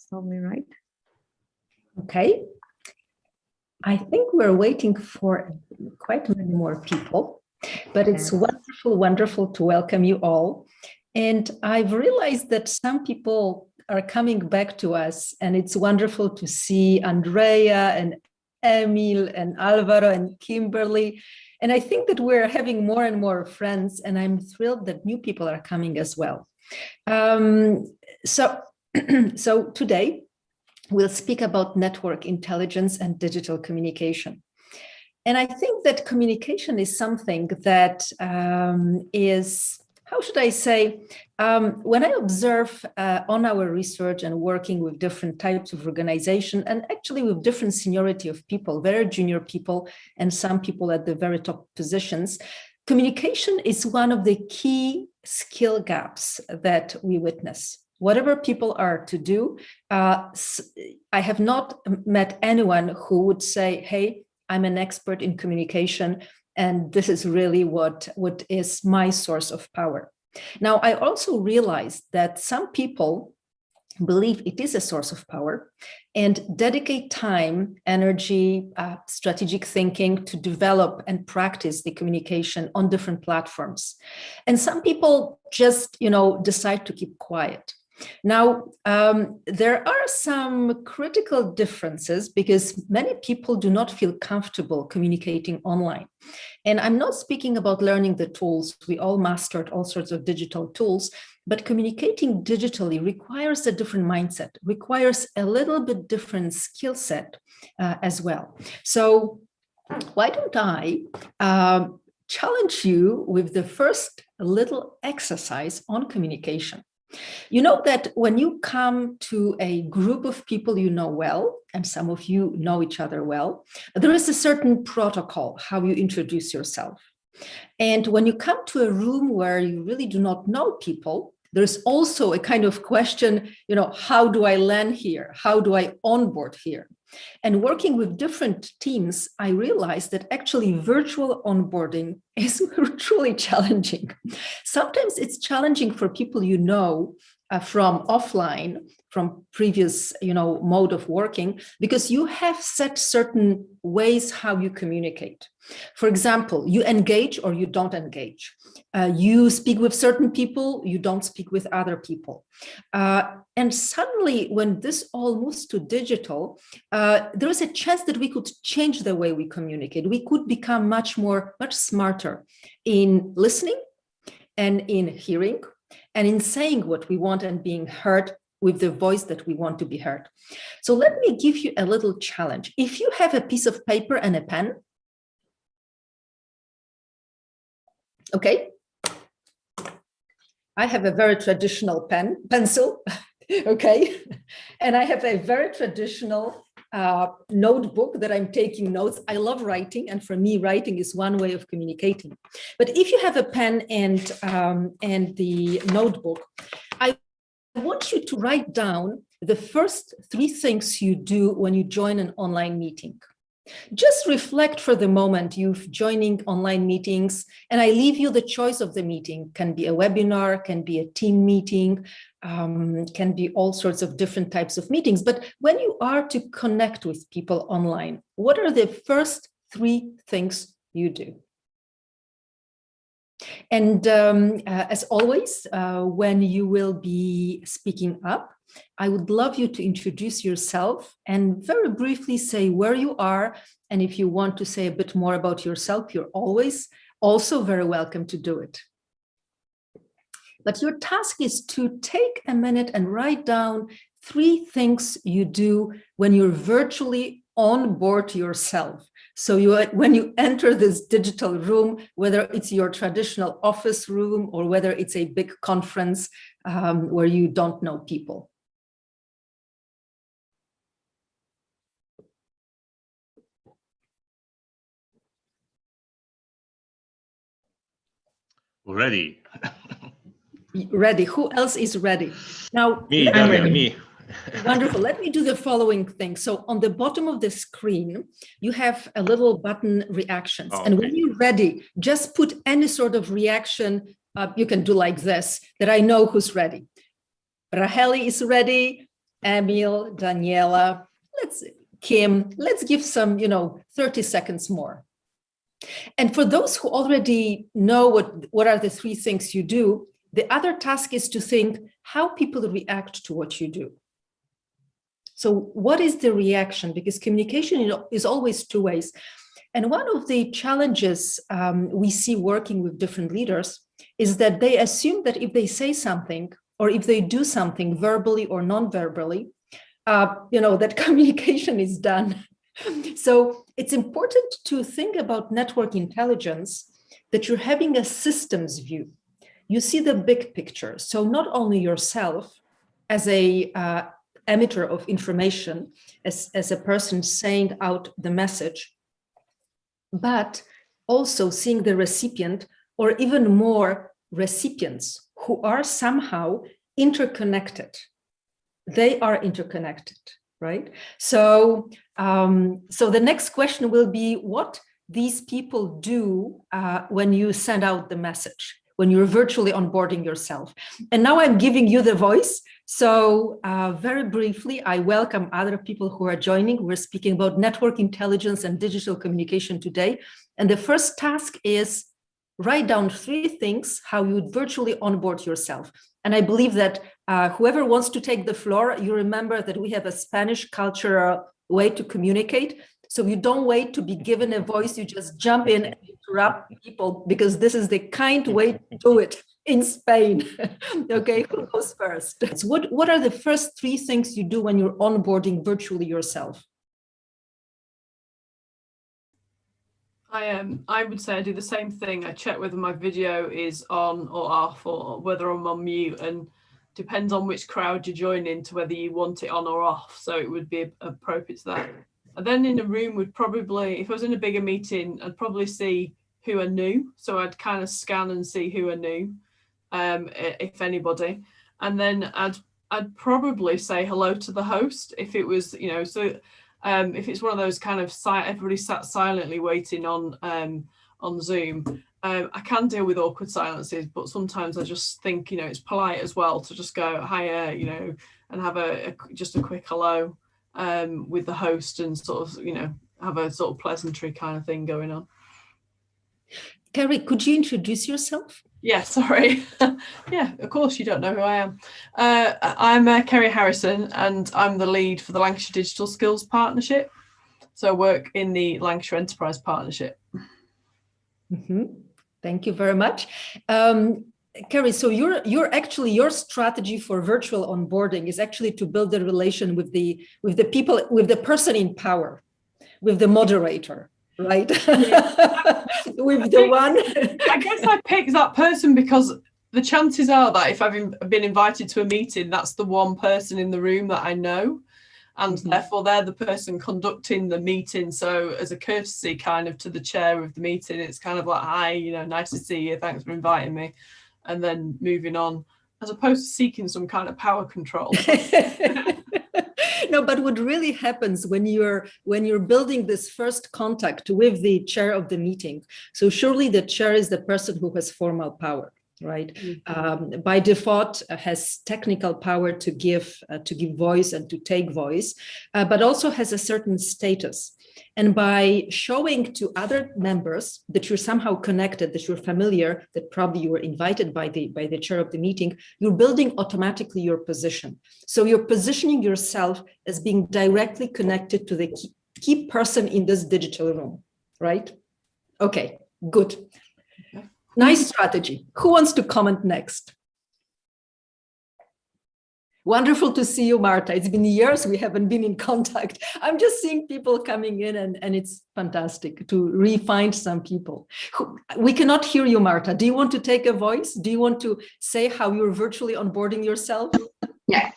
Told me, right? Okay. I think we're waiting for quite many more people, but it's wonderful, wonderful to welcome you all. And I've realized that some people are coming back to us, and it's wonderful to see Andrea and Emil and Alvaro and Kimberly. And I think that we're having more and more friends, and I'm thrilled that new people are coming as well. So today, we'll speak about network intelligence and digital communication. And I think that communication is something that is, how should I say, when I observe on our research and working with different types of organization, and actually with different seniority of people, very junior people and some people at the very top positions, communication is one of the key skill gaps that we witness. Whatever people are to do, I have not met anyone who would say, hey, I'm an expert in communication, and this is really what is my source of power. Now, I also realized that some people believe it is a source of power and dedicate time, energy, strategic thinking to develop and practice the communication on different platforms. And some people just, decide to keep quiet. Now, there are some critical differences because many people do not feel comfortable communicating online. And I'm not speaking about learning the tools. We all mastered all sorts of digital tools, but communicating digitally requires a different mindset, requires a little bit different skill set as well. So why don't I challenge you with the first little exercise on communication? You know that when you come to a group of people you know well, and some of you know each other well, there is a certain protocol, how you introduce yourself. And when you come to a room where you really do not know people, there's also a kind of question, how do I land here? How do I onboard here? And working with different teams, I realized that actually virtual onboarding is truly challenging. Sometimes it's challenging for people from offline, from previous mode of working, because you have set certain ways how you communicate. For example, you engage or you don't engage. You speak with certain people, you don't speak with other people. And suddenly, when this all moves to digital, there is a chance that we could change the way we communicate. We could become much smarter in listening and in hearing and in saying what we want and being heard with the voice that we want to be heard. So let me give you a little challenge. If you have a piece of paper and a pen, okay, I have a very traditional pencil, okay, and I have a very traditional notebook that I'm taking notes. I love writing, and for me, writing is one way of communicating. But if you have a pen and the notebook, I want you to write down the first 3 things you do when you join an online meeting. Just reflect for the moment. You've joining online meetings, and I leave you the choice of the meeting. Can be a webinar, can be a team meeting, can be all sorts of different types of meetings. But when you are to connect with people online, what are the first 3 things you do? And as always, when you will be speaking up, I would love you to introduce yourself and very briefly say where you are. And if you want to say a bit more about yourself, you're always also very welcome to do it. But your task is to take a minute and write down 3 things you do when you're virtually on board yourself. So when you enter this digital room, whether it's your traditional office room or whether it's a big conference where you don't know people. Ready. Ready. Who else is ready? Now, Me, Daria, me. Wonderful. Let me do the following thing. So on the bottom of the screen, you have a little button reactions. Oh, and okay. when you're ready, just put any sort of reaction. You can do like this, that I know who's ready. Raheli is ready. Emil, Daniela, Kim, let's give some, 30 seconds more. And for those who already know what are the three things you do, the other task is to think how people react to what you do. So what is the reaction? Because communication is always two ways. And one of the challenges we see working with different leaders is that they assume that if they say something or if they do something verbally or non-verbally, that communication is done. So it's important to think about network intelligence, that you're having a systems view. You see the big picture. So not only yourself as a emitter of information, as a person saying out the message, but also seeing the recipient, or even more recipients who are somehow interconnected. They are interconnected, right? So, so the next question will be what these people do when you send out the message, when you're virtually onboarding yourself. And now I'm giving you the voice. So very briefly, I welcome other people who are joining. We're speaking about network intelligence and digital communication today. And the first task is write down 3 things how you would virtually onboard yourself. And I believe that whoever wants to take the floor, you remember that we have a Spanish cultural way to communicate. So you don't wait to be given a voice, you just jump in and interrupt people, because this is the kind way to do it in Spain. Okay, who goes first? So what are the first 3 things you do when you're onboarding virtually yourself? I would say I do the same thing. I check whether my video is on or off, or whether I'm on mute, and depends on which crowd you're joining to whether you want it on or off. So it would be appropriate to that. And then in a room would probably, if I was in a bigger meeting, I'd probably see who I knew. So I'd kind of scan and see who I knew, if anybody. And then I'd probably say hello to the host if it was, so if it's one of those kind of everybody sat silently waiting on Zoom, I can deal with awkward silences, but sometimes I just think, it's polite as well to just go hiya, and have just a quick hello with the host, and sort of, have a sort of pleasantry kind of thing going on. Carrie, could you introduce yourself? Yeah, sorry. Yeah, of course you don't know who I am. I'm Kerry Harrison, and I'm the lead for the Lancashire Digital Skills Partnership. So I work in the Lancashire Enterprise Partnership. Mm-hmm. Thank you very much. Kerry, so your strategy for virtual onboarding is actually to build a relation with the people, with the person in power, with the moderator, right? Yeah. I guess I picked that person because the chances are that if I've been invited to a meeting, that's the one person in the room that I know, and therefore they're the person conducting the meeting. So as a courtesy kind of to the chair of the meeting, it's kind of like, hi, nice to see you, thanks for inviting me, and then moving on, as opposed to seeking some kind of power control. No, but what really happens when you're building this first contact with the chair of the meeting, so surely the chair is the person who has formal power, right? Mm-hmm. By default has technical power to give voice and to take voice, but also has a certain status. And by showing to other members that you're somehow connected, that you're familiar, that probably you were invited by the chair of the meeting, you're building automatically your position. So you're positioning yourself as being directly connected to the key person in this digital room, right? Okay, good. Nice strategy. Who wants to comment next? Wonderful to see you, Marta. It's been years we haven't been in contact. I'm just seeing people coming in, and it's fantastic to re-find some people. We cannot hear you, Marta. Do you want to take a voice? Do you want to say how you're virtually onboarding yourself? Yeah.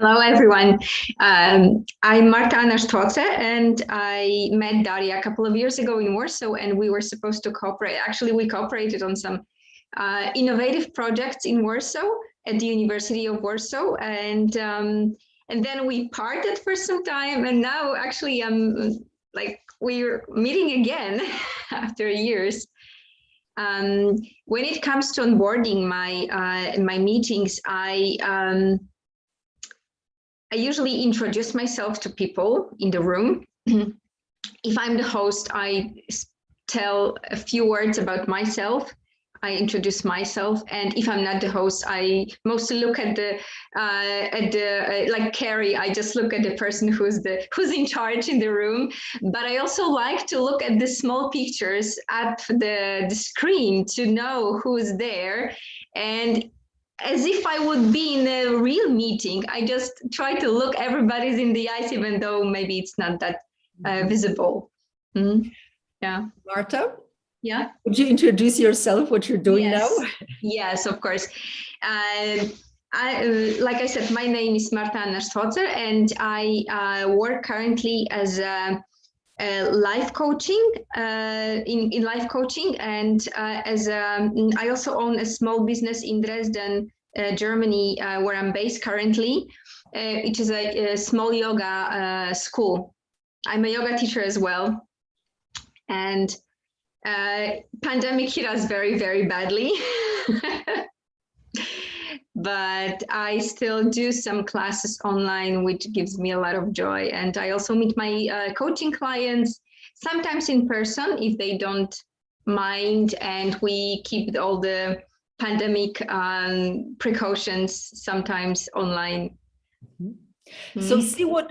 Hello, everyone. I'm Marta Anasztoce, and I met Daria a couple of years ago in Warsaw, and we were supposed to cooperate. Actually, we cooperated on some innovative projects in Warsaw, at the University of Warsaw, and then we parted for some time, and now actually we're meeting again after years. When it comes to onboarding my meetings, I usually introduce myself to people in the room. If I'm the host, I tell a few words about myself. I introduce myself, and if I'm not the host, I mostly look at the like Carrie. I just look at the person who's in charge in the room. But I also like to look at the small pictures at the screen to know who's there, and as if I would be in a real meeting, I just try to look everybody's in the eyes, even though maybe it's not that visible. Mm-hmm. Yeah, Marta? Yeah. Would you introduce yourself, what you're doing Yes. now? Yes, of course. Like I said, my name is Marta Anna-Strotzer, and I work currently as a life coaching in life coaching, and I also own a small business in Dresden, Germany, where I'm based currently, which is a small yoga school. I'm a yoga teacher as well, and pandemic hit us very, very badly. But I still do some classes online, which gives me a lot of joy. And I also meet my coaching clients, sometimes in person if they don't mind, and we keep all the pandemic precautions sometimes online. So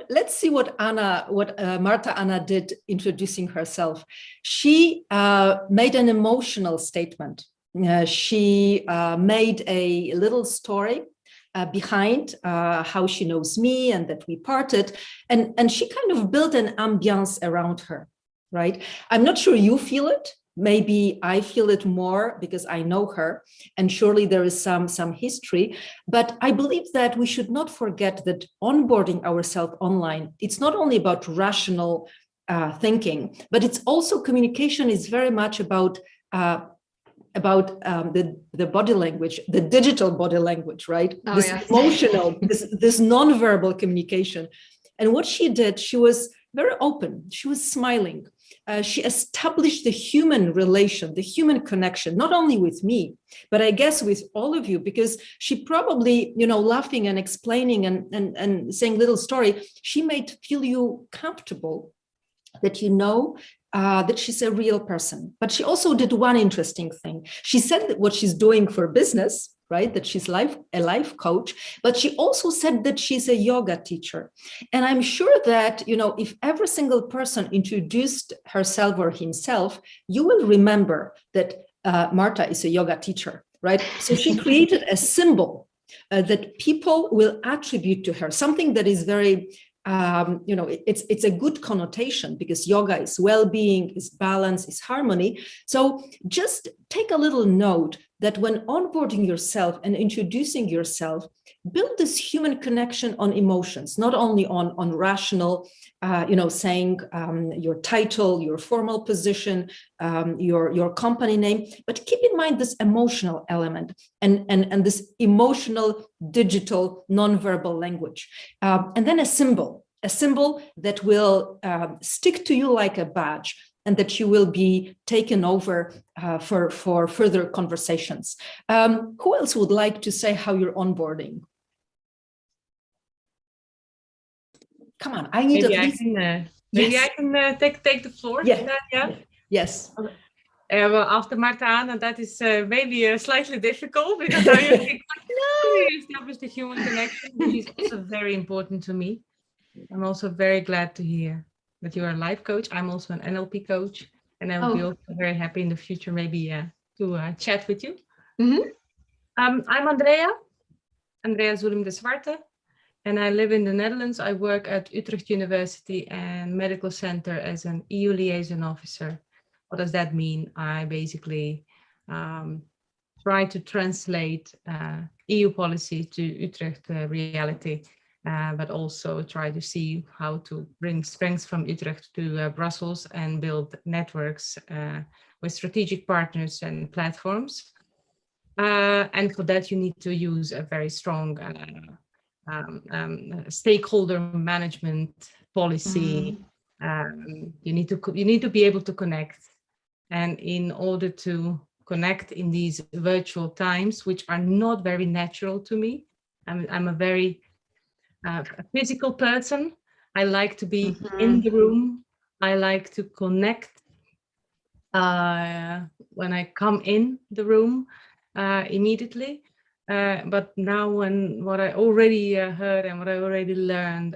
let's see what Marta Anna did introducing herself. She made an emotional statement. She made a little story behind how she knows me and that we parted, and she kind of built an ambiance around her, right? I'm not sure you feel it. Maybe I feel it more because I know her, and surely there is some history. But I believe that we should not forget that onboarding ourselves online, it's not only about rational thinking, but it's also communication is very much about the body language, the digital body language, right? Oh, this yes. emotional, this nonverbal communication. And what she did, she was very open. She was smiling. She established the human relation, the human connection, not only with me, but I guess with all of you, because she probably, laughing and explaining and saying little story, she made feel you comfortable, that that she's a real person. But she also did one interesting thing. She said that what she's doing for business, right? That she's a life coach, but she also said that she's a yoga teacher. And I'm sure that, if every single person introduced herself or himself, you will remember that Marta is a yoga teacher, right? So she created a symbol that people will attribute to her, something that is very it's a good connotation, because yoga is well-being, is balance, is harmony. So just take a little note that when onboarding yourself and introducing yourself, build this human connection on emotions, not only on rational, saying your title, your formal position, your company name, but keep in mind this emotional element and this emotional digital nonverbal language. And then a symbol that will stick to you like a badge, and that you will be taken over for further conversations. Who else would like to say how you're onboarding? Come on, I need maybe at least... I can take the floor. Yeah. Yes. Well, after Marta Anna, that is maybe slightly difficult, because I usually establish the human connection, which is also very important to me. I'm also very glad to hear that you are a life coach. I'm also an NLP coach, and I will be also very happy in the future maybe to chat with you. Mm-hmm. I'm Andrea Zulim de Zwarte, and I live in the Netherlands. I work at Utrecht University and Medical Center as an EU liaison officer. What does that mean? I basically try to translate EU policy to Utrecht reality, but also try to see how to bring strengths from Utrecht to Brussels and build networks with strategic partners and platforms. And for that, you need to use a very strong stakeholder management policy. You need to be able to connect, and in order to connect in these virtual times, which are not very natural to me, I'm a very a physical person. I like to be in the room. I like to connect when I come in the room immediately. But now, what I already heard and what I already learned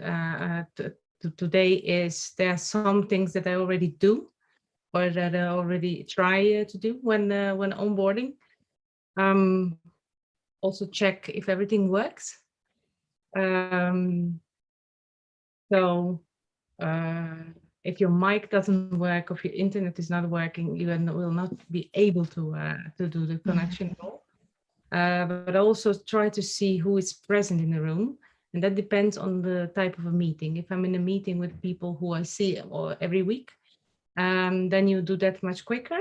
today is there are some things that I already do, or that I already try to do when onboarding. Also check if everything works. So if your mic doesn't work, or if your internet is not working, you will not be able to do the connection at all. But also try to see who is present in the room. And that depends on the type of a meeting. If I'm in a meeting with people who I see every week, then you do that much quicker.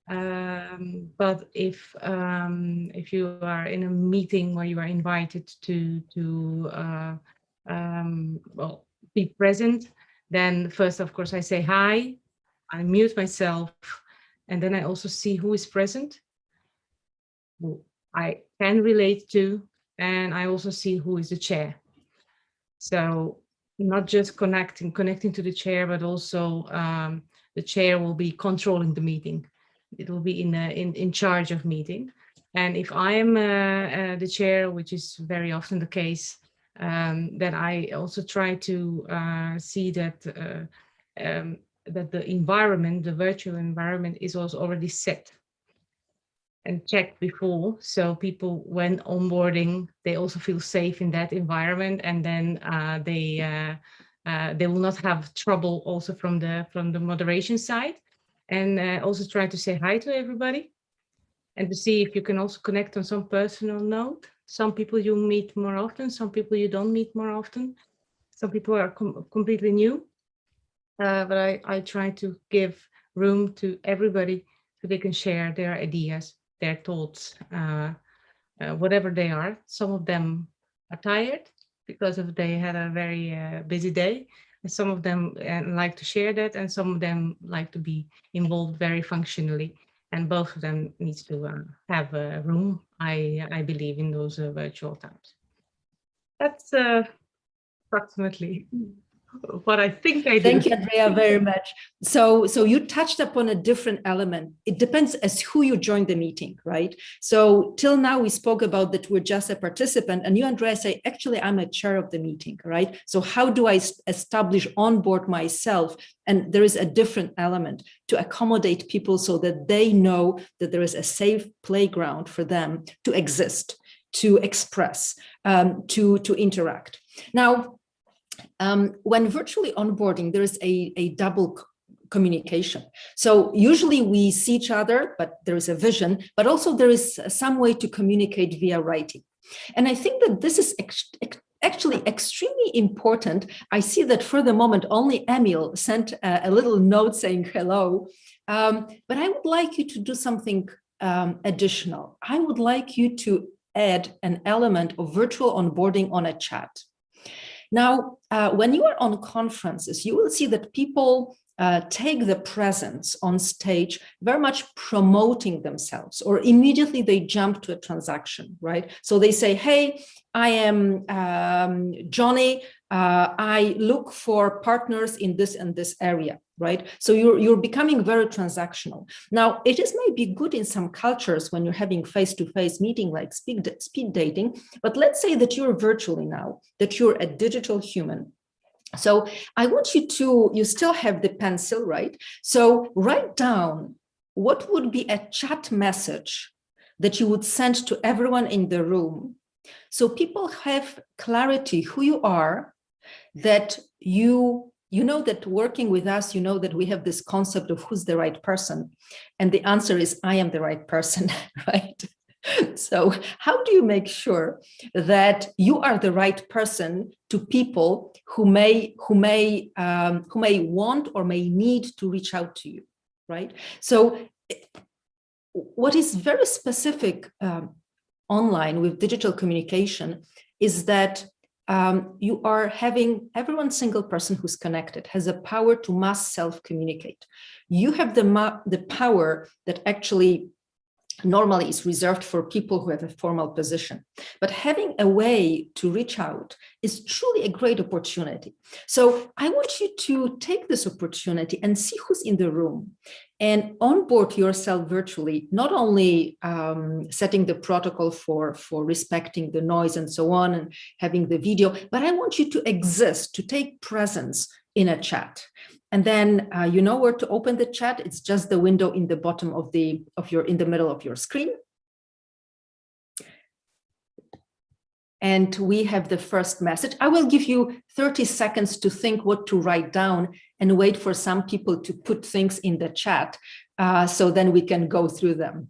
But if you are in a meeting where you are invited to well, be present, then first, of course, I say hi, I mute myself, and then I also see who is present, who I can relate to, and I also see who is the chair. So not just connecting to the chair, but also the chair will be controlling the meeting. It will be in charge of meeting. And if I am the chair, which is very often the case, then I also try to see that that the environment, the virtual environment, is also already set and checked before, so people, when onboarding, they also feel safe in that environment, and then they will not have trouble also from the moderation side, and also try to say hi to everybody, and to see if you can also connect on some personal note. Some people you meet more often, some people you don't meet more often, some people are completely new, but I try to give room to everybody so they can share their ideas, their thoughts, whatever they are. Some of them are tired because they had a very busy day. And some of them like to share that, and some of them like to be involved very functionally. And both of them needs to have a room, I believe, in those virtual times. That's approximately what I think I do. Thank you, Andrea, very much. So you touched upon a different element. It depends as who you join the meeting, right? So till now we spoke about that we're just a participant, and you, Andrea, say, actually, I'm a chair of the meeting, right? So how do I establish onboard myself? And there is a different element to accommodate people so that they know that there is a safe playground for them to exist, to express, to interact. Now, when virtually onboarding, there is a double communication. So usually we see each other, but there is a vision, but also there is some way to communicate via writing. And I think that this is actually extremely important. I see that for the moment, only Emil sent a little note saying hello, but I would like you to do something additional. I would like you to add an element of virtual onboarding on a chat. Now, when you are on conferences, you will see that people take the presence on stage very much promoting themselves, or immediately they jump to a transaction, right? So they say, hey, I am Johnny. I look for partners in this and this area, right? So you're becoming very transactional. Now, it is maybe good in some cultures when you're having face-to-face meeting like speed dating, but let's say that you're virtually now, that you're a digital human. So I want you still have the pencil, right? So write down what would be a chat message that you would send to everyone in the room, so people have clarity who you are, that you know that working with us, you know that we have this concept of who's the right person. And the answer is, I am the right person, right? So how do you make sure that you are the right person to people who may want or may need to reach out to you, right? So what is very specific online with digital communication is that you are having every single person who's connected has a power to mass self-communicate. You have the power that actually normally is reserved for people who have a formal position. But having a way to reach out is truly a great opportunity. So I want you to take this opportunity and see who's in the room and onboard yourself virtually, not only setting the protocol for respecting the noise and so on and having the video, but I want you to exist, to take presence in a chat. And then you know where to open the chat. It's just the window in the bottom of in the middle of your screen. And we have the first message. I will give you 30 seconds to think what to write down and wait for some people to put things in the chat. So then we can go through them.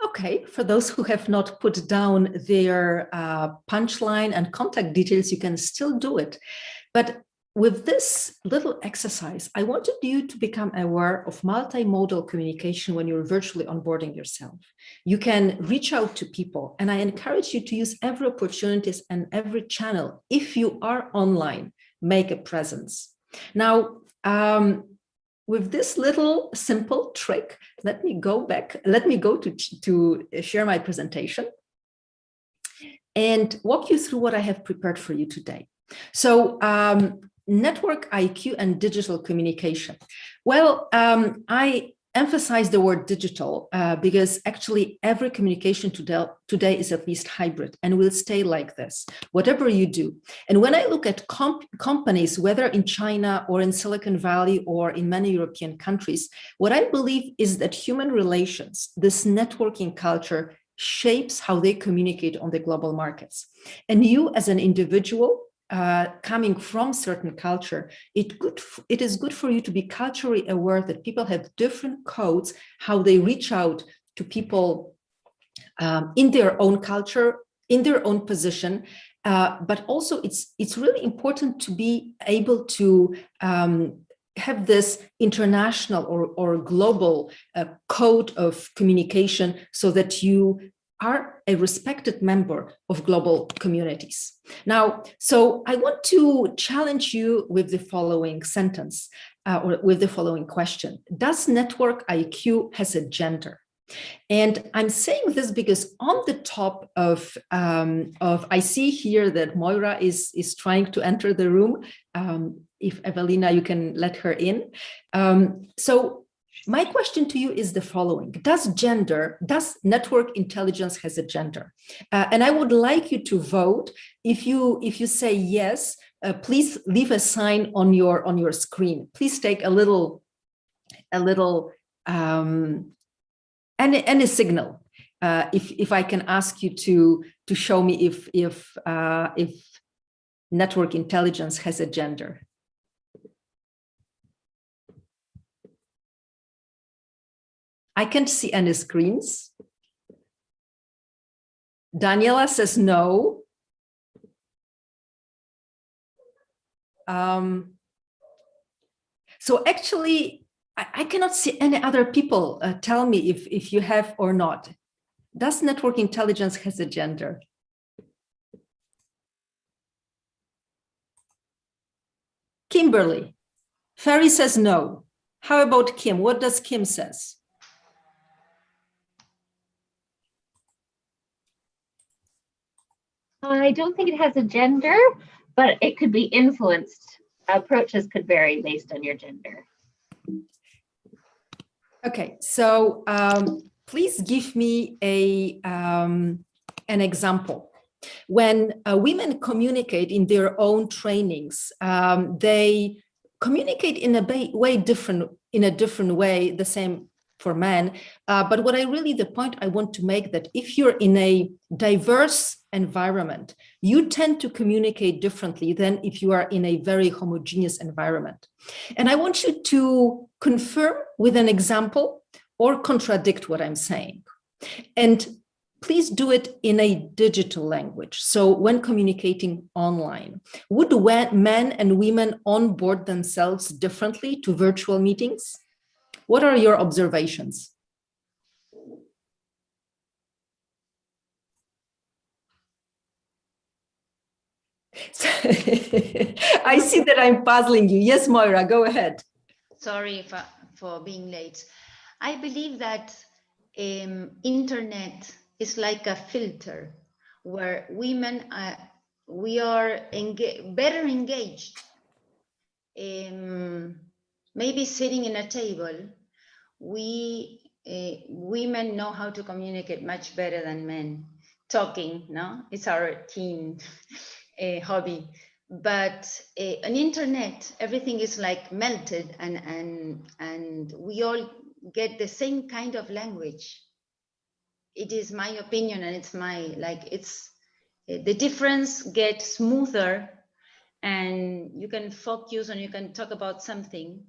Okay, for those who have not put down their punchline and contact details, you can still do it. But with this little exercise, I wanted you to become aware of multimodal communication when you're virtually onboarding yourself. You can reach out to people, and I encourage you to use every opportunity and every channel. If you are online, make a presence. Now, with this little simple trick, let me go to share my presentation and walk you through what I have prepared for you today. So network IQ and digital communication. Well, I emphasize the word digital because actually every communication today is at least hybrid and will stay like this, whatever you do. And when I look at companies, whether in China or in Silicon Valley or in many European countries, what I believe is that human relations, this networking culture, shapes how they communicate on the global markets. And you as an individual, coming from certain culture, it is good for you to be culturally aware that people have different codes, how they reach out to people in their own culture, in their own position. But also it's really important to be able to have this international or global code of communication so that you are a respected member of global communities. Now, so I want to challenge you with the following sentence or with the following question. Does network IQ has a gender? And I'm saying this because on the top of I see here that Moira is trying to enter the room. If Evelina, you can let her in. So my question to you is the following. Does network intelligence has a gender? And I would like you to vote. If you say yes, please leave a sign on your screen. Please take a little any signal. If I can ask you to show me if network intelligence has a gender. I can't see any screens. Daniela says no. so actually, I cannot see any other people tell me if you have or not. Does network intelligence has a gender? Kimberly. Ferry says no. How about Kim? What does Kim says? I don't think it has a gender, but it could be influenced. Approaches could vary based on your gender. Okay, so please give me an example. When women communicate in their own trainings, they communicate in a different way, the same for men. But what the point I want to make that if you're in a diverse environment, you tend to communicate differently than if you are in a very homogeneous environment. And I want you to confirm with an example or contradict what I'm saying. And please do it in a digital language. So when communicating online, would men and women onboard themselves differently to virtual meetings? What are your observations? I see that I'm puzzling you. Yes, Moira, go ahead. Sorry for being late. I believe that internet is like a filter where women we are better engaged. Maybe sitting in a table, women know how to communicate much better than men. Talking, no, it's our team hobby. But on internet, everything is like melted, and we all get the same kind of language. It is my opinion, and it's the difference gets smoother, and you can focus and you can talk about something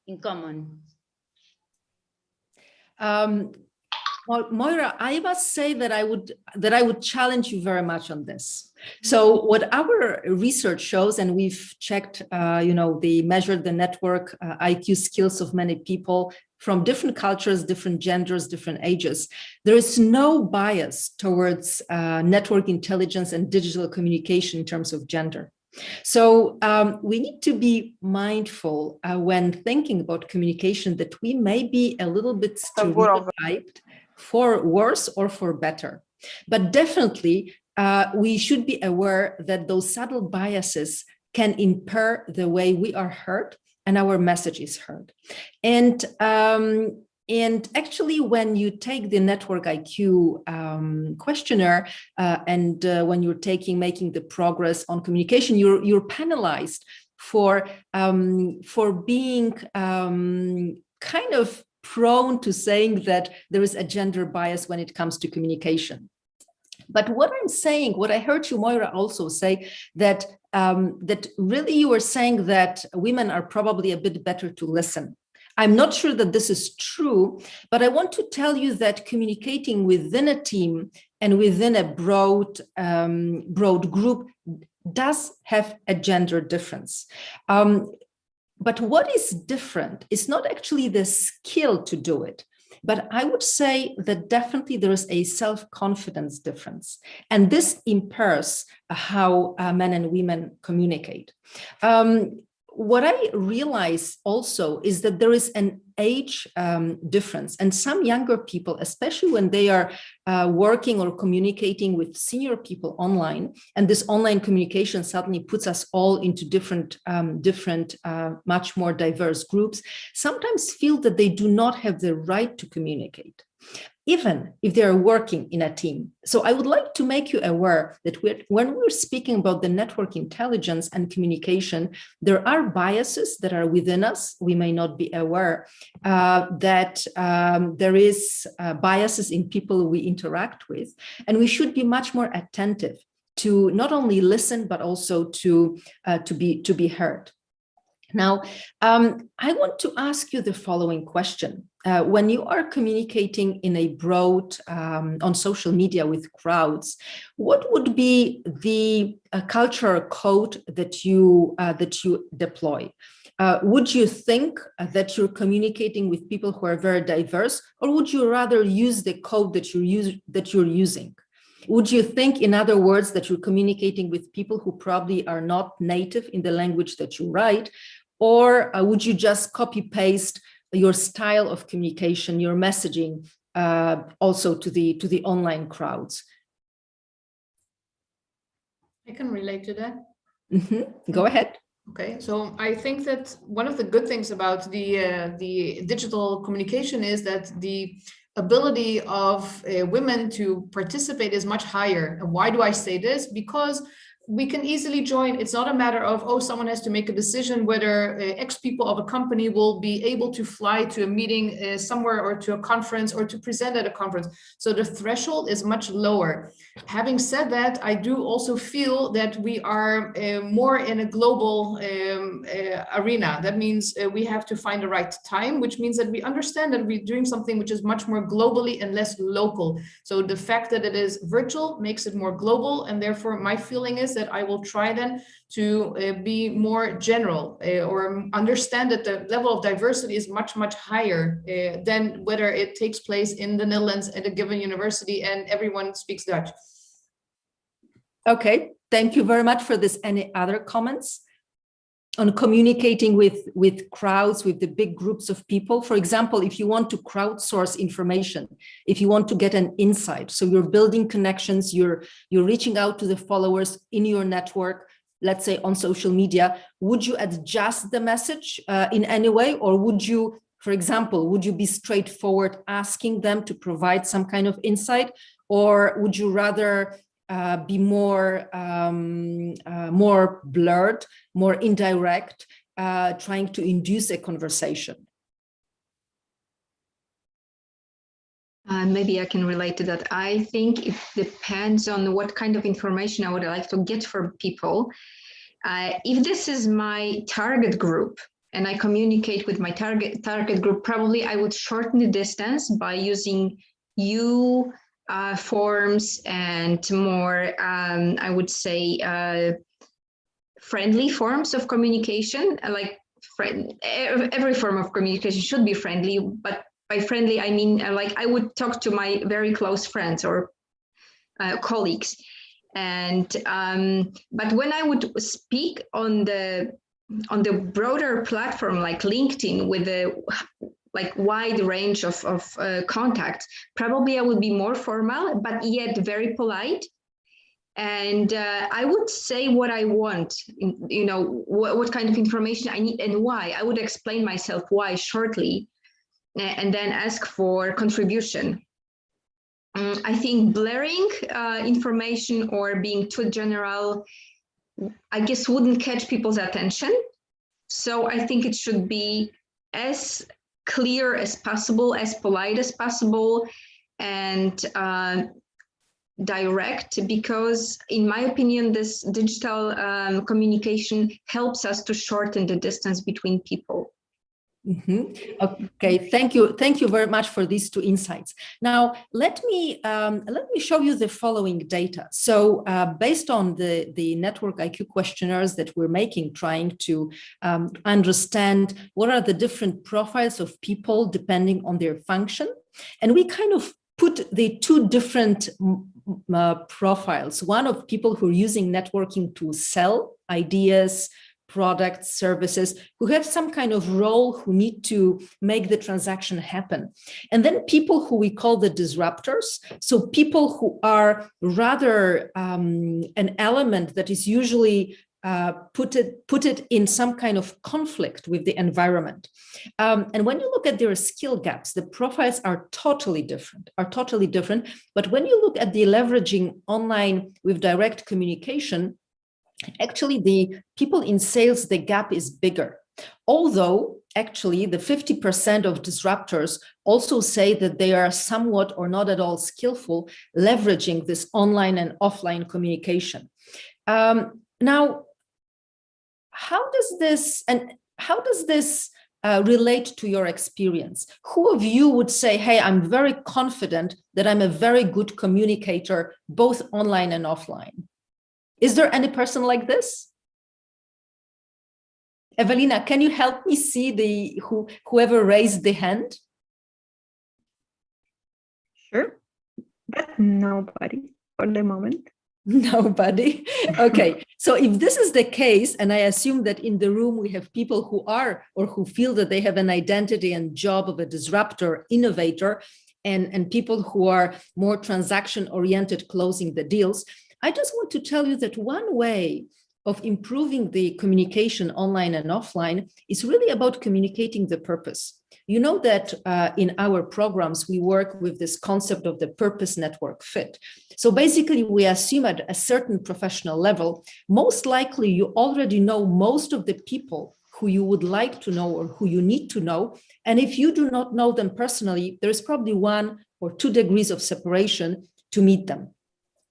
in common. Well, Moira, I must say that I would challenge you very much on this. So what our research shows, and we've checked, they measured the network IQ skills of many people from different cultures, different genders, different ages. There is no bias towards network intelligence and digital communication in terms of gender. So we need to be mindful when thinking about communication that we may be a little bit stereotyped for worse or for better. But definitely, we should be aware that those subtle biases can impair the way we are heard and our message is heard. And actually, when you take the network IQ questionnaire and when you're making the progress on communication, you're penalized for being kind of prone to saying that there is a gender bias when it comes to communication. But what I'm saying, what I heard you, Moira, also say, that really you were saying that women are probably a bit better to listen. I'm not sure that this is true, but I want to tell you that communicating within a team and within a broad group does have a gender difference. But what is different is not actually the skill to do it, but I would say that definitely there is a self-confidence difference, and this impairs how men and women communicate. What I realize also is that there is an age difference, and some younger people, especially when they are working or communicating with senior people online, and this online communication suddenly puts us all into different, much more diverse groups, sometimes feel that they do not have the right to communicate, even if they are working in a team. So I would like to make you aware that when we're speaking about the network intelligence and communication, there are biases that are within us. We may not be aware that there is biases in people we interact with, and we should be much more attentive to not only listen, but also to be heard. Now, I want to ask you the following question. When you are communicating in a broad, on social media with crowds, what would be the cultural code that you deploy? Would you think that you're communicating with people who are very diverse, or would you rather use the code that you're using? Would you think, in other words, that you're communicating with people who probably are not native in the language that you write, or would you just copy paste your style of communication, your messaging, also to the online crowds? I can relate to that. Go ahead. Okay, so I think that one of the good things about the digital communication is that the ability of women to participate is much higher. And why do I say this? Because we can easily join. It's not a matter of, oh, someone has to make a decision whether X people of a company will be able to fly to a meeting somewhere, or to a conference, or to present at a conference. So the threshold is much lower. Having said that, I do also feel that we are more in a global arena. That means we have to find the right time, which means that we understand that we're doing something which is much more globally and less local. So the fact that it is virtual makes it more global, and therefore my feeling is that I will try then to be more general, or understand that the level of diversity is much, much higher than whether it takes place in the Netherlands at a given university and everyone speaks Dutch. Okay, thank you very much for this. Any other comments on communicating with crowds, with the big groups of people? For example, if you want to crowdsource information, if you want to get an insight, so you're building connections, you're reaching out to the followers in your network, let's say on social media, would you adjust the message in any way? Or would you, for example, would you be straightforward asking them to provide some kind of insight? Or would you rather be more blurred, more indirect, trying to induce a conversation? Maybe I can relate to that. I think it depends on what kind of information I would like to get from people. If this is my target group and I communicate with my target group, probably I would shorten the distance by using you forms and more, I would say, friendly forms of communication. Like every form of communication should be friendly, but by friendly, I mean, like I would talk to my very close friends or colleagues. And but when I would speak on the broader platform like LinkedIn with a wide range of contacts, probably I would be more formal, but yet very polite. And I would say what I want, you know, what kind of information I need and why. I would explain myself why shortly, and then ask for contribution. I think blurring information or being too general, I guess, wouldn't catch people's attention. So I think it should be as clear as possible, as polite as possible, and direct, because in my opinion, this digital communication helps us to shorten the distance between people. Okay, thank you very much for these two insights. Now let me show you the following data. So based on the network IQ questionnaires that we're making, trying to understand what are the different profiles of people depending on their function, and we kind of put the two different profiles, one of people who are using networking to sell ideas, products, services, who have some kind of role, who need to make the transaction happen. And then people who we call the disruptors. So people who are rather an element that is usually put it in some kind of conflict with the environment. And when you look at their skill gaps, the profiles are totally different. But when you look at the leveraging online with direct communication, actually, the people in sales, the gap is bigger. Although, actually, the 50% of disruptors also say that they are somewhat or not at all skillful leveraging this online and offline communication. Now, how does this, and how does this relate to your experience? Who of you would say, hey, I'm very confident that I'm a very good communicator, both online and offline? Is there any person like this? Evelina, can you help me see whoever raised the hand? Sure, but nobody for the moment. Nobody. Okay. So if this is the case, and I assume that in the room we have people who are or who feel that they have an identity and job of a disruptor, innovator, and people who are more transaction oriented, closing the deals, I just want to tell you that one way of improving the communication online and offline is really about communicating the purpose. You know that in our programs, we work with this concept of the purpose network fit. So basically, we assume at a certain professional level, most likely you already know most of the people who you would like to know or who you need to know. And if you do not know them personally, there is probably 1 or 2 degrees of separation to meet them.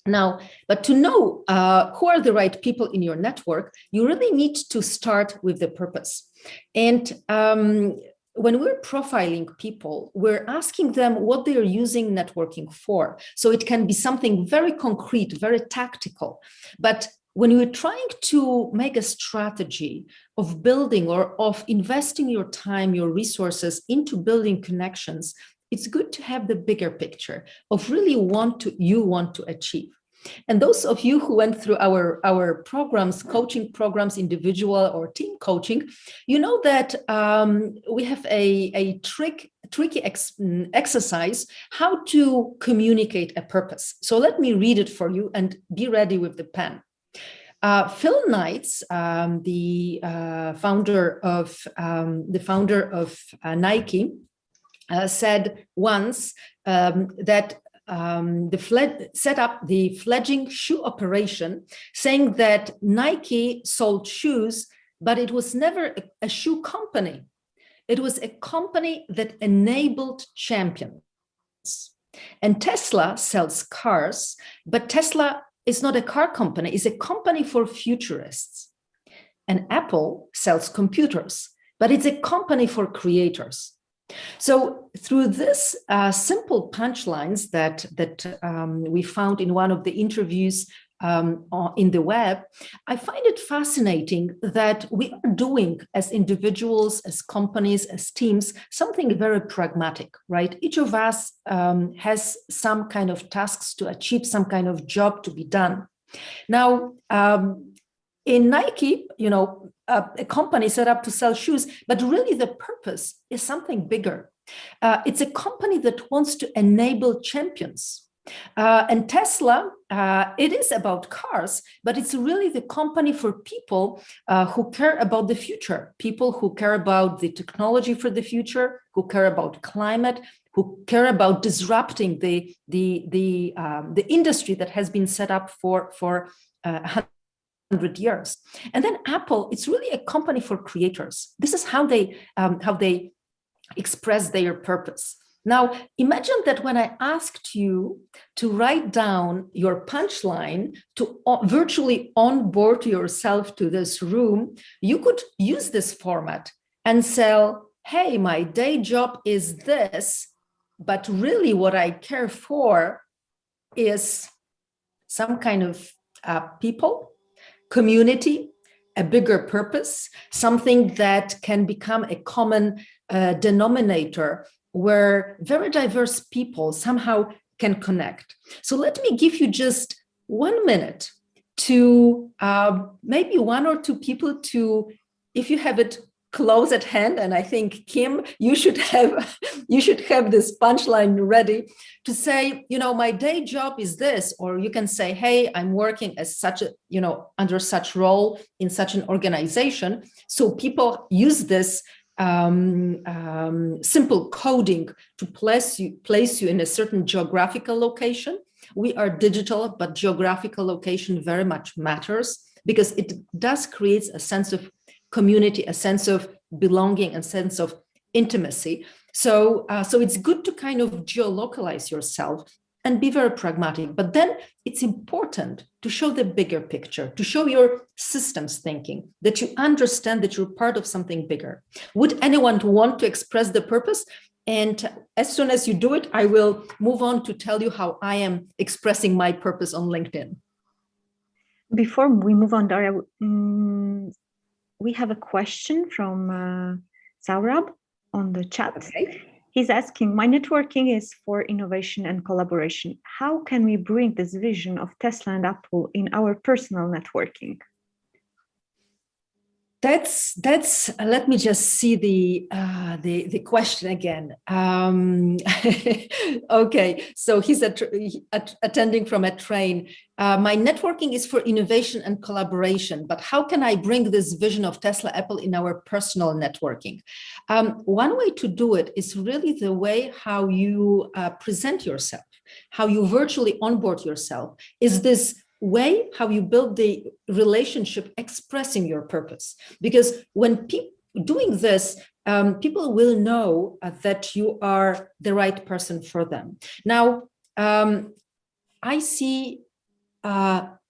Now, but to know who are the right people in your network, you really need to start with the purpose. And when we're profiling people, we're asking them what they are using networking for. So it can be something very concrete, very tactical. But when you're trying to make a strategy of building or of investing your time, your resources into building connections, it's good to have the bigger picture of really you want to achieve. And those of you who went through our programs, coaching programs, individual or team coaching, you know that we have a tricky exercise how to communicate a purpose. So let me read it for you and be ready with the pen. Phil Knights, the founder of Nike, said once that set up the fledgling shoe operation, saying that Nike sold shoes, but it was never a shoe company. It was a company that enabled champions. And Tesla sells cars, but Tesla is not a car company, it's a company for futurists. And Apple sells computers, but it's a company for creators. So through this simple punchlines that we found in one of the interviews in the web, I find it fascinating that we are doing as individuals, as companies, as teams, something very pragmatic, right? Each of us has some kind of tasks to achieve, some kind of job to be done. Now, in Nike, a company set up to sell shoes, but really the purpose is something bigger. It's a company that wants to enable champions. And Tesla, it is about cars, but it's really the company for people who care about the future, people who care about the technology for the future, who care about climate, who care about disrupting the industry that has been set up for 100 years. And then Apple, it's really a company for creators. This is how they express their purpose. Now, imagine that when I asked you to write down your punchline, to virtually onboard yourself to this room, you could use this format and say, hey, my day job is this, but really what I care for is some kind of people, community, a bigger purpose, something that can become a common denominator where very diverse people somehow can connect. So let me give you just 1 minute to maybe 1 or 2 people to, if you have it close at hand, and I think Kim, you should have this punchline ready to say, my day job is this, or you can say, hey, I'm working as such a, under such role in such an organization. So people use this simple coding to place you in a certain geographical location. We are digital, but geographical location very much matters because it does create a sense of community, a sense of belonging, a sense of intimacy. So it's good to kind of geolocalize yourself and be very pragmatic. But then it's important to show the bigger picture, to show your systems thinking, that you understand that you're part of something bigger. Would anyone want to express the purpose? And as soon as you do it, I will move on to tell you how I am expressing my purpose on LinkedIn. Before we move on, Daria, we have a question from Saurabh on the chat. Okay. He's asking, my networking is for innovation and collaboration. How can we bring this vision of Tesla and Apple in our personal networking? That's let me just see the question again. Okay, so he's attending from a train. My networking is for innovation and collaboration, but how can I bring this vision of Tesla Apple in our personal networking? One way to do it is really the way how you present yourself, how you virtually onboard yourself. Is this way how you build the relationship expressing your purpose? Because when people doing this, people will know that you are the right person for them. Now, I see Arkanil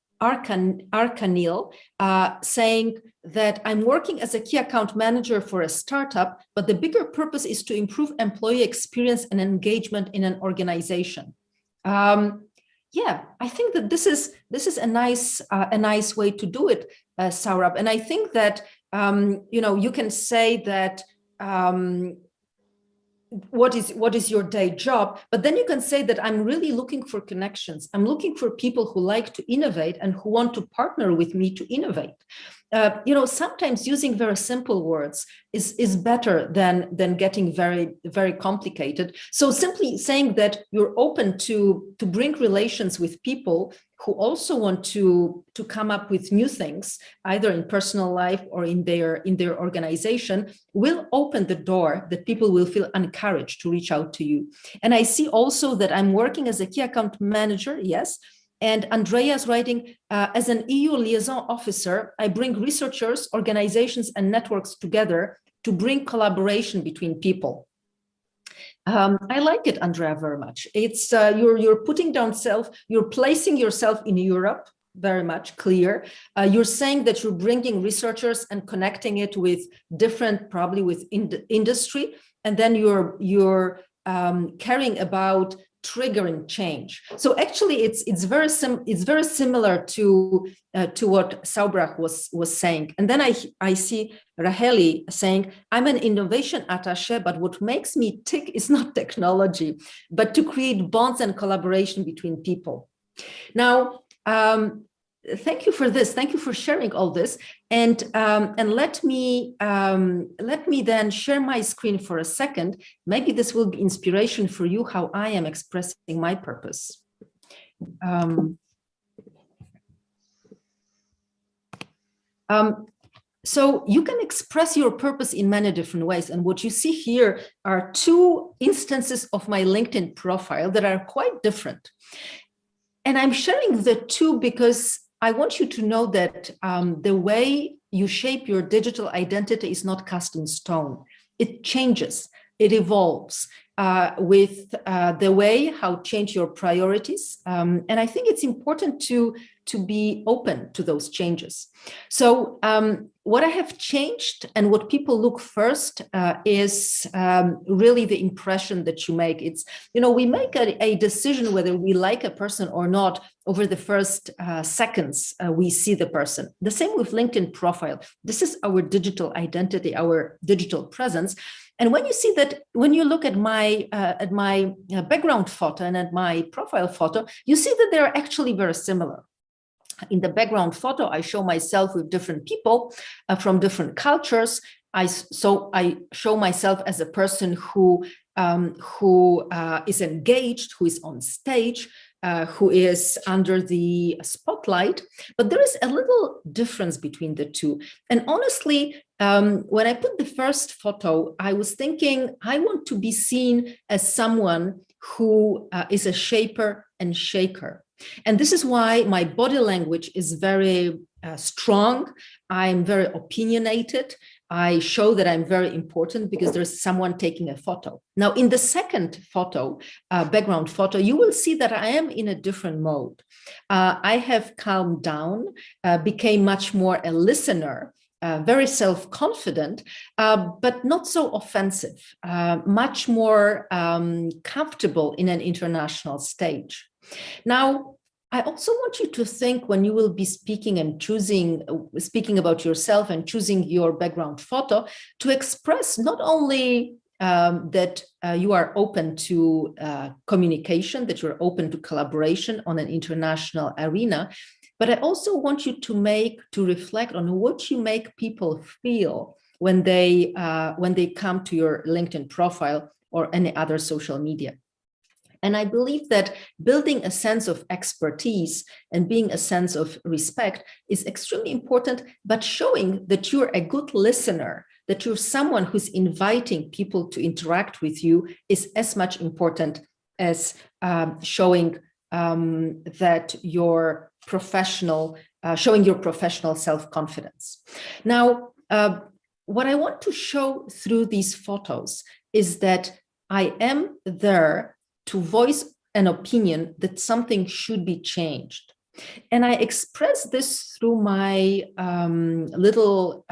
saying that I'm working as a key account manager for a startup, but the bigger purpose is to improve employee experience and engagement in an organization. Yeah, I think that this is a nice way to do it, Saurabh. And I think that you can say that what is your day job, but then you can say that I'm really looking for connections. I'm looking for people who like to innovate and who want to partner with me to innovate. Sometimes using very simple words is better than getting very, very complicated. So simply saying that you're open to bring relations with people who also want to come up with new things, either in personal life or in their organization, will open the door that people will feel encouraged to reach out to you. And I see also that I'm working as a key account manager, yes. And Andrea's writing, as an EU liaison officer, I bring researchers, organizations, and networks together to bring collaboration between people. I like it, Andrea, very much. It's you're putting down self, you're placing yourself in Europe, very much clear. You're saying that you're bringing researchers and connecting it with different, probably with industry, and then you're caring about triggering change. So actually, it's very similar to what Saurabh was saying. And then I see Raheli saying, I'm an innovation attaché, but what makes me tick is not technology, but to create bonds and collaboration between people. Now, thank you for this. Thank you for sharing all this. And let me then share my screen for a second. Maybe this will be inspiration for you how I am expressing my purpose. So you can express your purpose in many different ways. And what you see here are two instances of my LinkedIn profile that are quite different. And I'm sharing the two because I want you to know that the way you shape your digital identity is not cast in stone. It changes, it evolves with the way how change your priorities. And I think it's important to be open to those changes. So what I have changed and what people look first is really the impression that you make. It's, we make a decision whether we like a person or not over the first seconds we see the person. The same with LinkedIn profile. This is our digital identity, our digital presence. And when you see that, when you look at my background photo and at my profile photo, you see that they're actually very similar. In the background photo, I show myself with different people from different cultures. So I show myself as a person who is engaged, who is on stage, who is under the spotlight. But there is a little difference between the two. And honestly, when I put the first photo, I was thinking I want to be seen as someone who is a shaper and shaker. And this is why my body language is very strong. I'm very opinionated. I show that I'm very important because there's someone taking a photo. Now, in the second photo, background photo, you will see that I am in a different mode. I have calmed down, became much more a listener, very self-confident, but not so offensive, much more comfortable in an international stage. Now, I also want you to think when you will be speaking and speaking about yourself and choosing your background photo, to express not only that you are open to communication, that you're open to collaboration on an international arena, but I also want you to reflect on what you make people feel when they come to your LinkedIn profile or any other social media. And I believe that building a sense of expertise and being a sense of respect is extremely important, but showing that you're a good listener, that you're someone who's inviting people to interact with you is as much important as showing that you're professional, showing your professional self-confidence. Now, what I want to show through these photos is that I am there to voice an opinion that something should be changed. And I express this through my little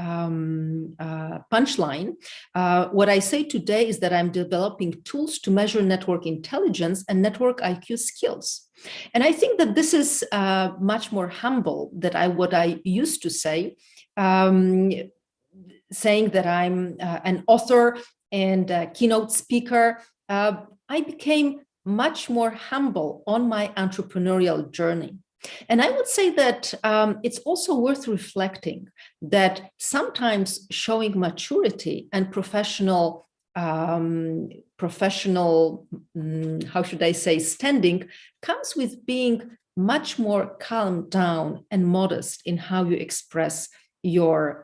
punchline. What I say today is that I'm developing tools to measure network intelligence and network IQ skills. And I think that this is much more humble than what I used to say, saying that I'm an author and a keynote speaker. I became much more humble on my entrepreneurial journey. And I would say that it's also worth reflecting that sometimes showing maturity and professional, how should I say, standing comes with being much more calmed down and modest in how you express your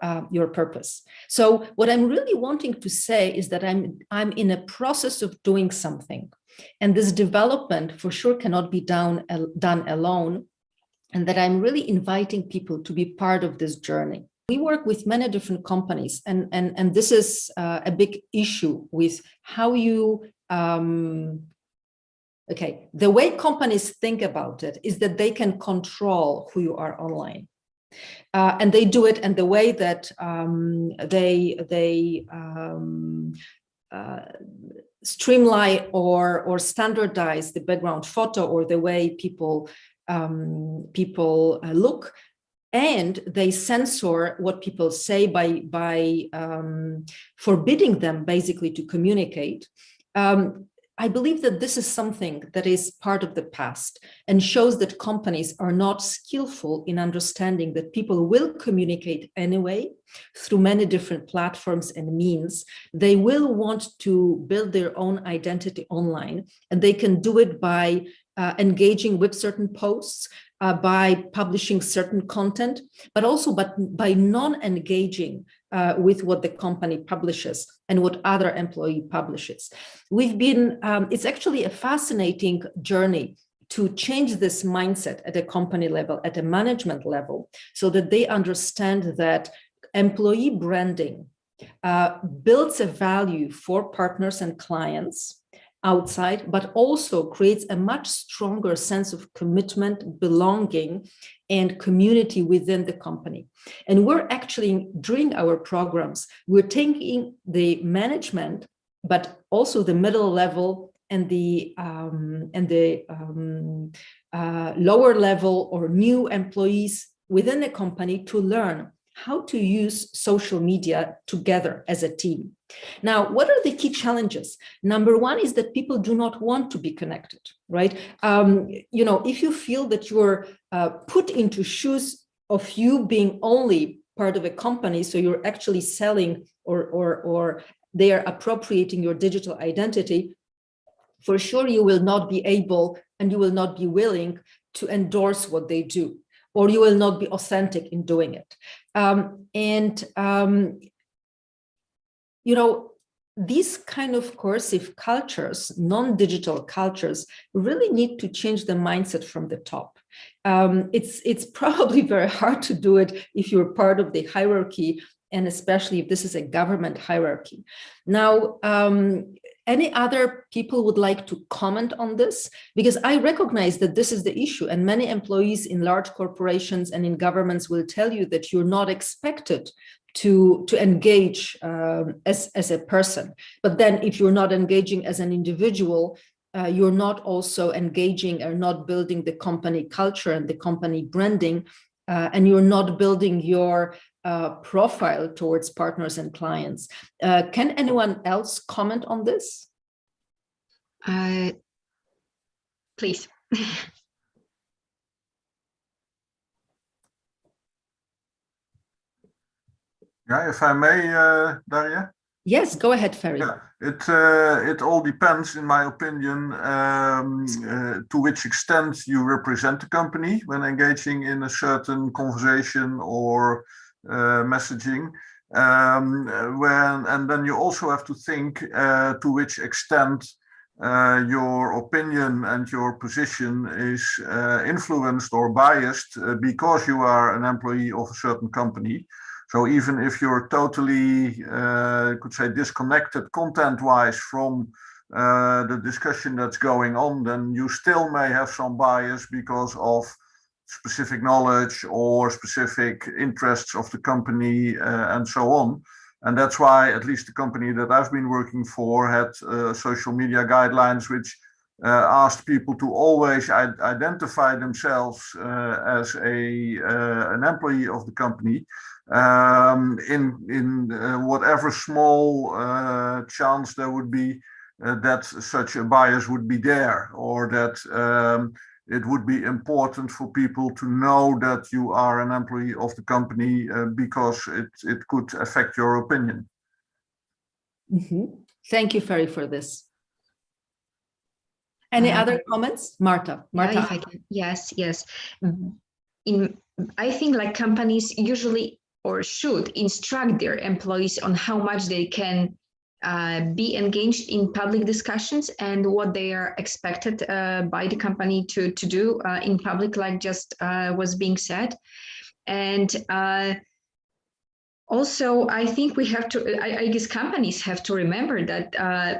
purpose. So what I'm really wanting to say is that I'm in a process of doing something, and this development for sure cannot be done alone, and that I'm really inviting people to be part of this journey. We work with many different companies, and this is a big issue with how you the way companies think about it is that they can control who you are online. And they do it in the way that they streamline or standardize the background photo or the way people look, and they censor what people say by forbidding them basically to communicate. I believe that this is something that is part of the past and shows that companies are not skillful in understanding that people will communicate anyway through many different platforms and means. They will want to build their own identity online, and they can do it by engaging with certain posts, by publishing certain content, but also by non-engaging with what the company publishes and what other employee publishes. It's actually a fascinating journey to change this mindset at a company level, at a management level, so that they understand that employee branding builds a value for partners and clients outside, but also creates a much stronger sense of commitment, belonging, and community within the company. And we're actually, during our programs, we're taking the management, but also the middle level and the lower level or new employees within the company to learn how to use social media together as a team. Now, what are the key challenges? Number one is that people do not want to be connected, right? If you feel that you're put into shoes of you being only part of a company, so you're actually selling or they are appropriating your digital identity, for sure you will not be able and you will not be willing to endorse what they do, or you will not be authentic in doing it. These kind of coercive cultures, non-digital cultures, really need to change the mindset from the top. It's probably very hard to do it if you're part of the hierarchy and especially if this is a government hierarchy. Now, any other people would like to comment on this? Because I recognize that this is the issue, and many employees in large corporations and in governments will tell you that you're not expected to engage as a person. But then if you're not engaging as an individual, you're not also engaging or not building the company culture and the company branding, and you're not building your profile towards partners and clients. Can anyone else comment on this? Please. Yeah, if I may, Daria? Yes, go ahead, Ferry. Yeah, it all depends, in my opinion, to which extent you represent the company when engaging in a certain conversation or messaging. And then you also have to think to which extent your opinion and your position is influenced or biased because you are an employee of a certain company. So even if you're totally, could say, disconnected content-wise from the discussion that's going on, then you still may have some bias because of specific knowledge or specific interests of the company and so on. And that's why at least the company that I've been working for had social media guidelines which asked people to always identify themselves as an employee of the company. In whatever small chance there would be that such a bias would be there, or that it would be important for people to know that you are an employee of the company because it could affect your opinion. Mm-hmm. Thank you, Ferry, for this. Any other comments? Marta. Yeah, if I can. Yes. I think like companies usually or should instruct their employees on how much they can be engaged in public discussions and what they are expected by the company to do in public, like just was being said. And also, I think we have to, I guess companies have to remember that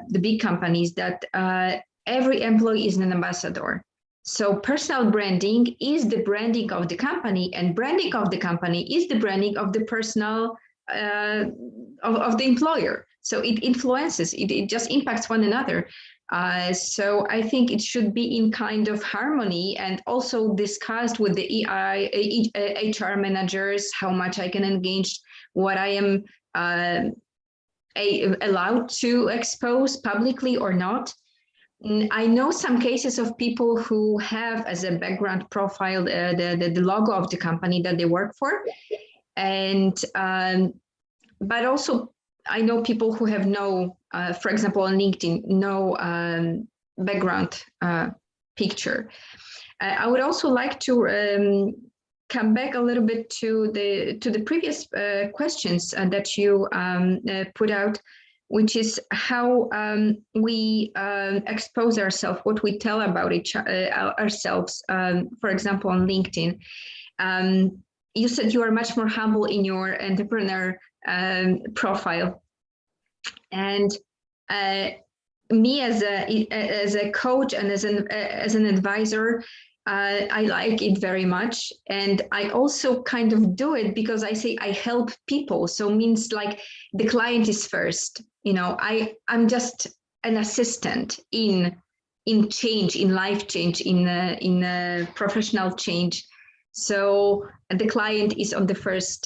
the big companies, that every employee is an ambassador. So personal branding is the branding of the company, and branding of the company is the branding of the personal of the employer. So it influences, it just impacts one another. So I think it should be in kind of harmony and also discussed with the HR managers, how much I can engage, what I am allowed to expose publicly or not. I know some cases of people who have as a background profile the logo of the company that they work for, and but also I know people who have no, for example, on LinkedIn, no background picture. I would also like to come back a little bit to the previous questions that you put out, which is how we expose ourselves, what we tell about ourselves, for example, on LinkedIn. You said you are much more humble in your entrepreneur profile. And me as a coach and as an advisor, I like it very much. And I also kind of do it because I say I help people. So means like the client is first. You know, I'm just an assistant in change, in life change, in professional change. So the client is on the first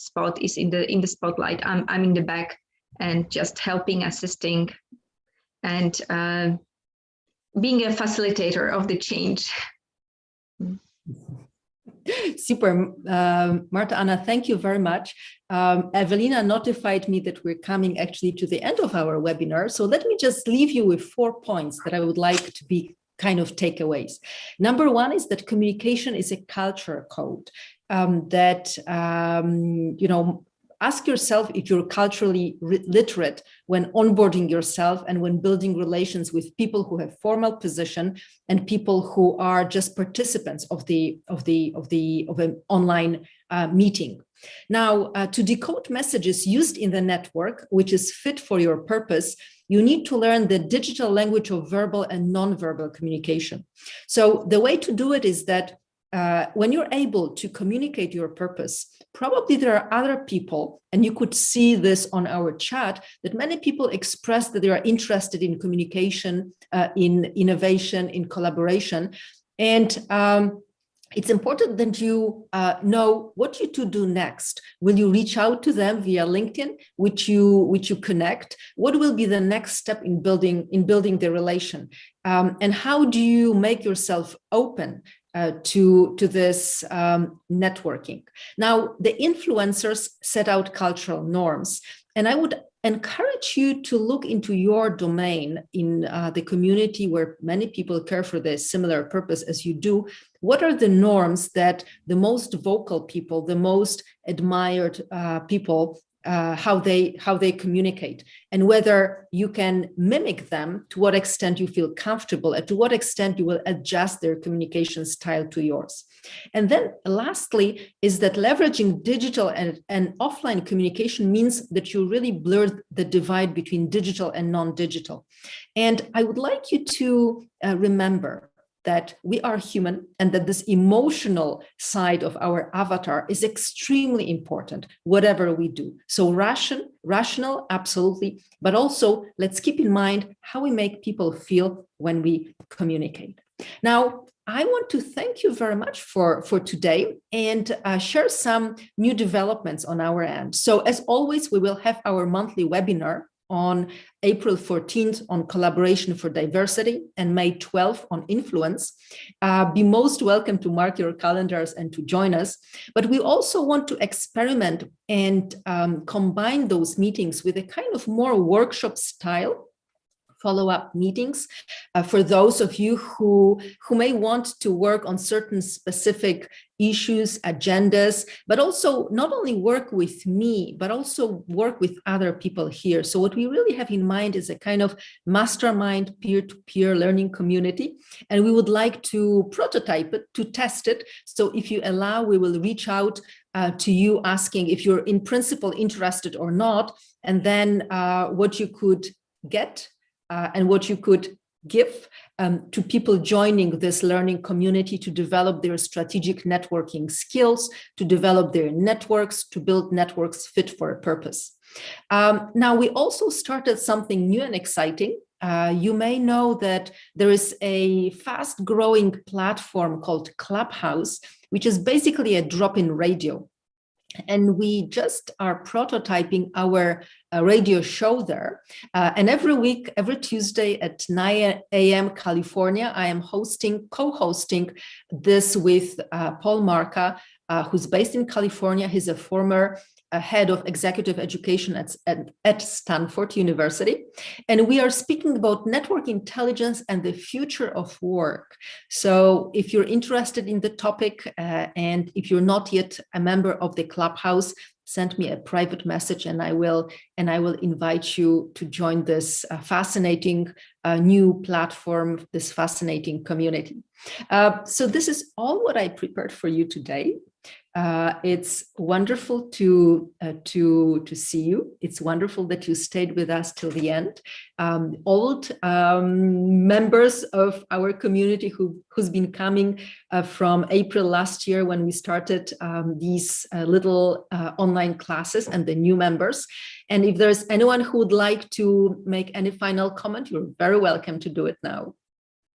spot, is in the spotlight. I'm in the back and just helping, assisting, and being a facilitator of the change. Super, Marta, Anna, thank you very much. Evelina notified me that we're coming actually to the end of our webinar. So let me just leave you with 4 points that I would like to be kind of takeaways. Number one is that communication is a culture code, that, you know, ask yourself if you're culturally literate when onboarding yourself and when building relations with people who have formal position and people who are just participants of an online meeting. Now, to decode messages used in the network, which is fit for your purpose, you need to learn the digital language of verbal and nonverbal communication. So the way to do it is that when you're able to communicate your purpose, probably there are other people, and you could see this on our chat, that many people express that they are interested in communication, in innovation, in collaboration. And it's important that you know what you to do next. Will you reach out to them via LinkedIn, which you connect? What will be the next step in building the relation? And how do you make yourself open to this networking? Now, the influencers set out cultural norms, and I would encourage you to look into your domain in the community where many people care for the similar purpose as you do. What are the norms that the most vocal people, the most admired people, how they communicate, and whether you can mimic them, to what extent you feel comfortable, and to what extent you will adjust their communication style to yours. And then lastly is that leveraging digital and offline communication means that you really blur the divide between digital and non-digital. And I would like you to remember that we are human, and that this emotional side of our avatar is extremely important, whatever we do. So rational, absolutely, but also let's keep in mind how we make people feel when we communicate. Now, I want to thank you very much for today and share some new developments on our end. So as always, we will have our monthly webinar on April 14th on collaboration for diversity and May 12th on influence. Be most welcome to mark your calendars and to join us. But we also want to experiment and combine those meetings with a kind of more workshop style follow-up meetings for those of you who may want to work on certain specific issues, agendas, but also not only work with me, but also work with other people here. So what we really have in mind is a kind of mastermind peer-to-peer learning community. And we would like to prototype it, to test it. So if you allow, we will reach out to you asking if you're in principle interested or not, and then what you could get and what you could give to people joining this learning community to develop their strategic networking skills, to develop their networks, to build networks fit for a purpose. Now, we also started something new and exciting. You may know that there is a fast-growing platform called Clubhouse, which is basically a drop-in radio. And we just are prototyping our radio show there. And every week, every Tuesday at 9 a.m. California, I am co-hosting this with Paul Marca, who's based in California. He's a former head of executive education at Stanford University. And we are speaking about network intelligence and the future of work. So if you're interested in the topic and if you're not yet a member of the Clubhouse, send me a private message and I will invite you to join this fascinating new platform, this fascinating community. So this is all what I prepared for you today. It's wonderful to see you. It's wonderful that you stayed with us till the end. Old members of our community who's been coming from April last year when we started these little online classes, and the new members. And if there's anyone who would like to make any final comment, you're very welcome to do it now.